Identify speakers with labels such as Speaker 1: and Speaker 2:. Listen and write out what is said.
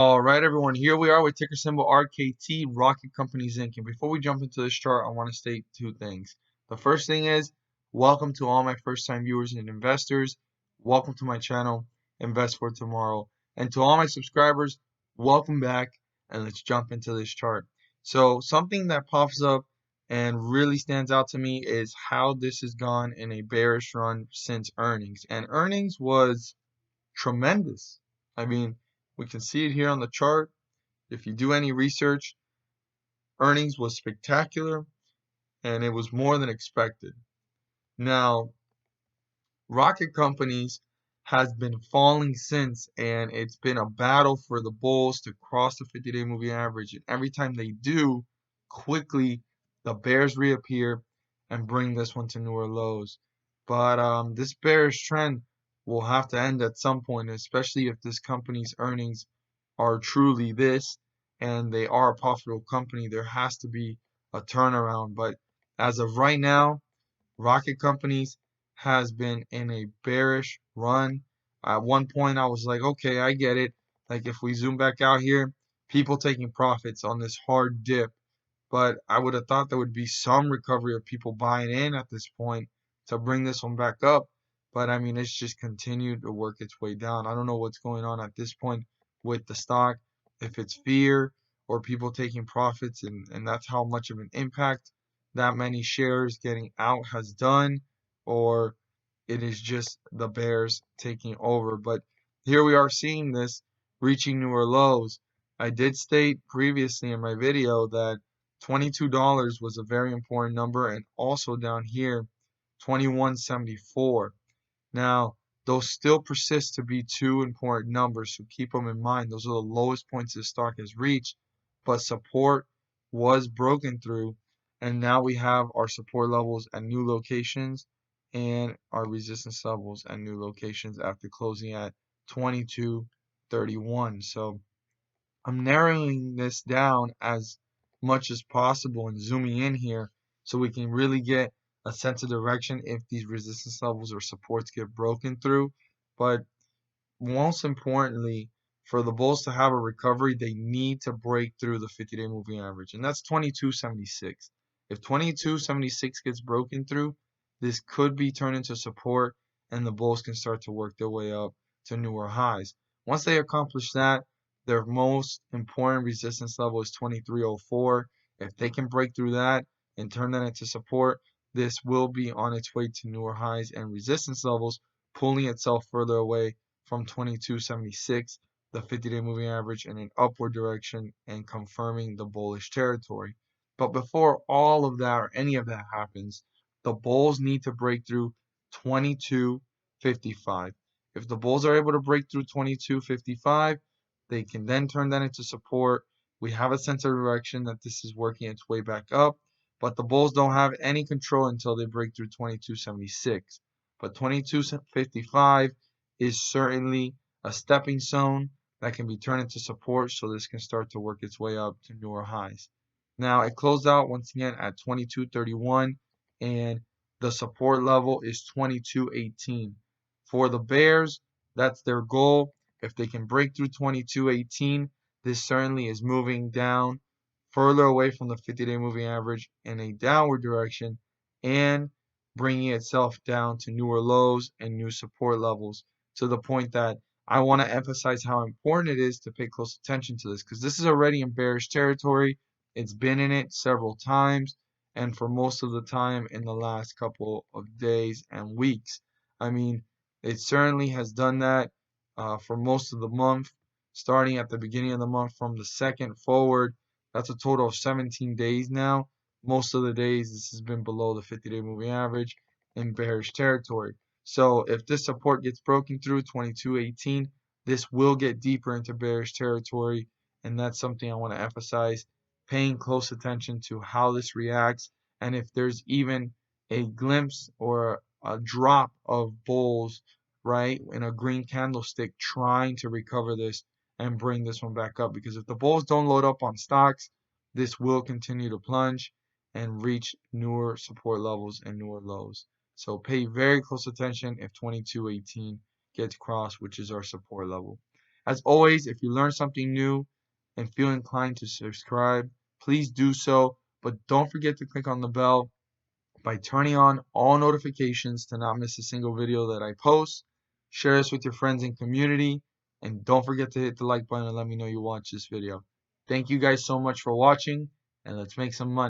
Speaker 1: All right, everyone, here we are with ticker symbol RKT, Rocket Companies Inc. And before we jump into this chart, I want to state two things. The first thing is, welcome to all my first-time viewers and investors. Welcome to my channel, Invest for Tomorrow. And to all my subscribers, welcome back, and let's jump into this chart. So something that pops up and really stands out to me is how this has gone in a bearish run since earnings. And earnings was tremendous. I mean, we can see it here on the chart. If you do any research, earnings was spectacular and it was more than expected. Now, rocket companies has been falling since, and it's been a battle for the bulls to cross the 50-day moving average. And every time they do, quickly the bears reappear and bring this one to newer lows. But this bearish trend will have to end at some point, especially if this company's earnings are truly this and they are a profitable company. There has to be a turnaround. But as of right now, rocket companies has been in a bearish run. At one point, I was like, okay, I get it. Like, if we zoom back out here, people taking profits on this hard dip. But I would have thought there would be some recovery of people buying in at this point to bring this one back up. But I mean, it's just continued to work its way down. I don't know what's going on at this point with the stock, if it's fear or people taking profits, and that's how much of an impact that many shares getting out has done, or it is just the bears taking over. But here we are seeing this reaching newer lows. I did state previously in my video that $22 was a very important number, and also down here 21.74. Now, those still persist to be two important numbers, so keep them in mind. Those are the lowest points the stock has reached, but support was broken through, and now we have our support levels at new locations and our resistance levels at new locations after closing at 22.31. So I'm narrowing this down as much as possible and zooming in here so we can really get a sense of direction if these resistance levels or supports get broken through. But most importantly, for the bulls to have a recovery, they need to break through the 50-day moving average, and that's 22.76. If 22.76 gets broken through, this could be turned into support, and the bulls can start to work their way up to newer highs. Once they accomplish that, their most important resistance level is 23.04. If they can break through that and turn that into support, this will be on its way to newer highs and resistance levels, pulling itself further away from 22.76, the 50-day moving average, in an upward direction and confirming the bullish territory. But before all of that or any of that happens, the bulls need to break through 22.55. If the bulls are able to break through 22.55, they can then turn that into support. We have a sense of direction that this is working its way back up, but the bulls don't have any control until they break through 22.76. But 22.55 is certainly a stepping stone that can be turned into support, so this can start to work its way up to newer highs. Now, it closed out once again at 22.31, and the support level is 22.18. For the bears, that's their goal. If they can break through 22.18, this certainly is moving down further away from the 50-day moving average in a downward direction and bringing itself down to newer lows and new support levels, to the point that I want to emphasize how important it is to pay close attention to this, because this is already in bearish territory. It's been in it several times, and for most of the time in the last couple of days and weeks. I mean, it certainly has done that for most of the month, starting at the beginning of the month from the 2nd forward. That's a total of 17 days now. Most of the days this has been below the 50-day moving average in bearish territory. So if this support gets broken through 22.18, this will get deeper into bearish territory, and that's something I want to emphasize, paying close attention to how this reacts, and if there's even a glimpse or a drop of bulls, right, in a green candlestick trying to recover this and bring this one back up. Because if the bulls don't load up on stocks, this will continue to plunge and reach newer support levels and newer lows. So pay very close attention if 22.18 gets crossed, which is our support level. As always, if you learn something new and feel inclined to subscribe, please do so. But don't forget to click on the bell by turning on all notifications to not miss a single video that I post. Share this with your friends and community. And don't forget to hit the like button and let me know you watched this video. Thank you guys so much for watching, and let's make some money.